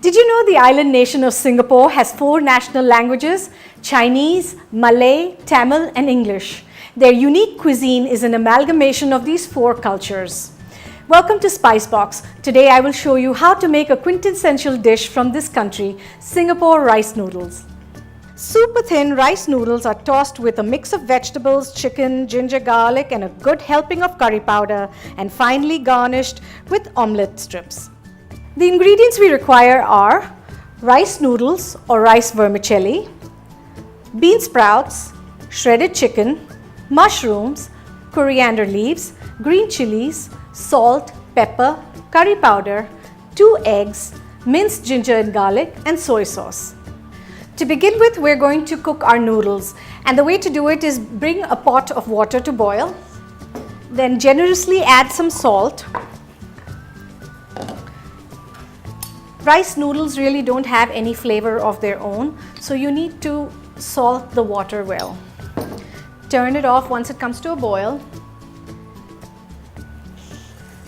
Did you know the island nation of Singapore has 4 national languages: Chinese, Malay, Tamil and English. Their unique cuisine is an amalgamation of these 4 cultures. Welcome to Spicebox. Today I will show you how to make a quintessential dish from this country, Singapore rice noodles. Super thin rice noodles are tossed with a mix of vegetables, chicken, ginger, garlic and a good helping of curry powder, and finally garnished with omelette strips. The ingredients we require are rice noodles or rice vermicelli, bean sprouts, shredded chicken, mushrooms, coriander leaves, green chilies, salt, pepper, curry powder, 2 eggs, minced ginger and garlic and soy sauce. To begin with, we're going to cook our noodles, and the way to do it is bring a pot of water to boil, then generously add some salt. Rice noodles really don't have any flavor of their own, so you need to salt the water well. Turn it off once it comes to a boil,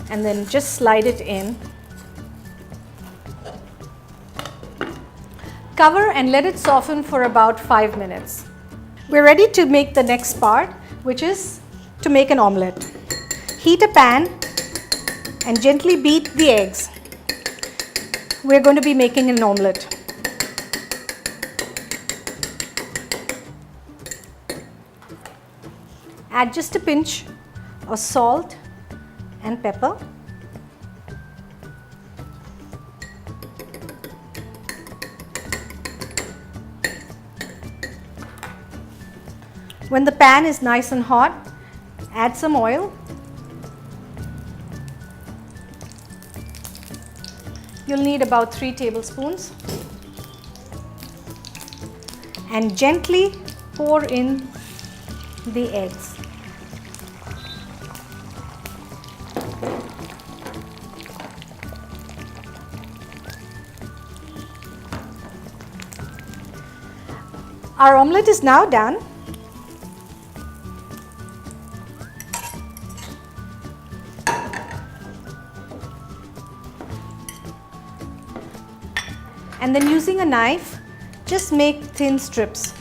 and then just slide it in. Cover and let it soften for about 5 minutes. We're ready to make the next part, which is to make an omelette. Heat a pan and gently beat the eggs. We're going to be making an omelette. Add just a pinch of salt and pepper. When the pan is nice and hot, add some oil. You'll need about 3 tablespoons. And gently pour in the eggs. Our omelette is now done. And then using a knife, just make thin strips.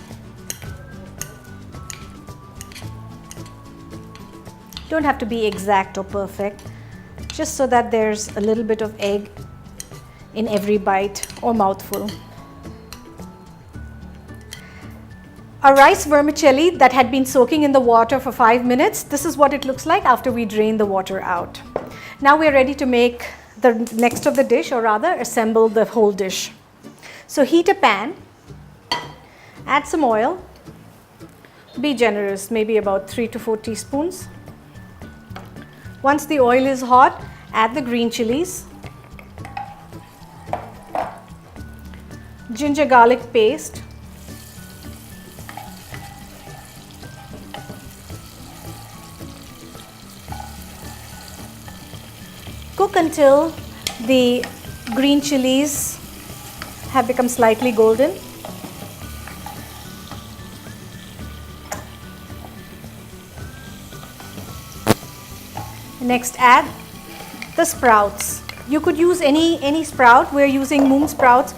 Don't have to be exact or perfect, just so that there's a little bit of egg in every bite or mouthful. Our rice vermicelli that had been soaking in the water for 5 minutes, this is what it looks like after we drain the water out. Now we're ready to make the next of the dish, or rather assemble the whole dish. So heat a pan, add some oil, be generous, maybe about 3 to 4 teaspoons. Once the oil is hot, add the green chilies, ginger garlic paste, cook until the green chilies have become slightly golden. Next, add the sprouts. You could use any sprout. We're using moong sprouts,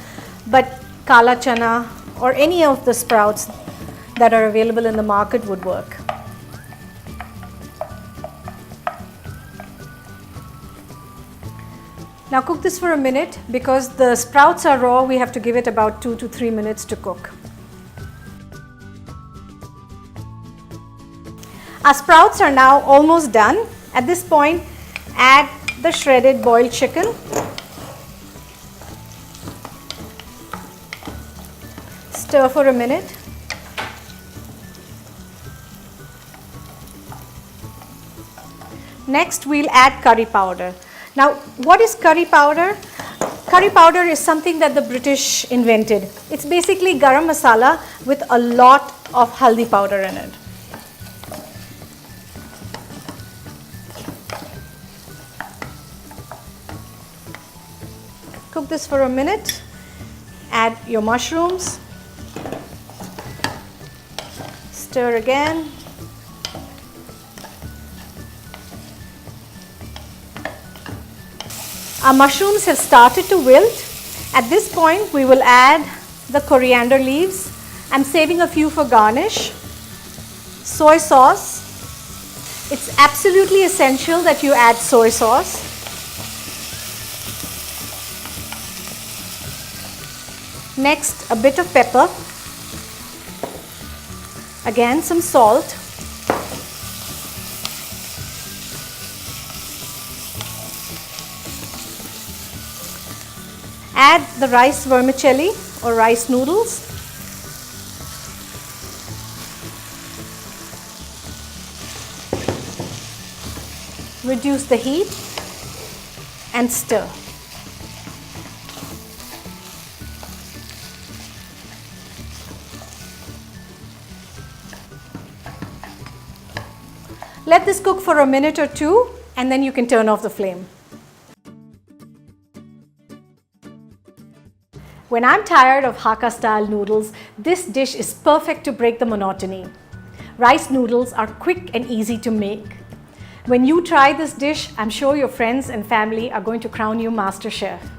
but kala chana or any of the sprouts that are available in the market would work. Now cook this for a minute. Because the sprouts are raw, we have to give it about 2 to 3 minutes to cook. Our sprouts are now almost done. At this point, add the shredded boiled chicken. Stir for a minute. Next, we'll add curry powder. Now, what is curry powder? Curry powder is something that the British invented. It's basically garam masala with a lot of haldi powder in it. Cook this for a minute. Add your mushrooms. Stir again. Our mushrooms have started to wilt. At this point, we will add the coriander leaves. I'm saving a few for garnish. Soy sauce. It's absolutely essential that you add soy sauce. Next, a bit of pepper. Again, some salt. Add the rice vermicelli or rice noodles. Reduce the heat and stir. Let this cook for a minute or two and then you can turn off the flame. When I'm tired of Hakka style noodles, this dish is perfect to break the monotony. Rice noodles are quick and easy to make. When you try this dish, I'm sure your friends and family are going to crown you Master Chef.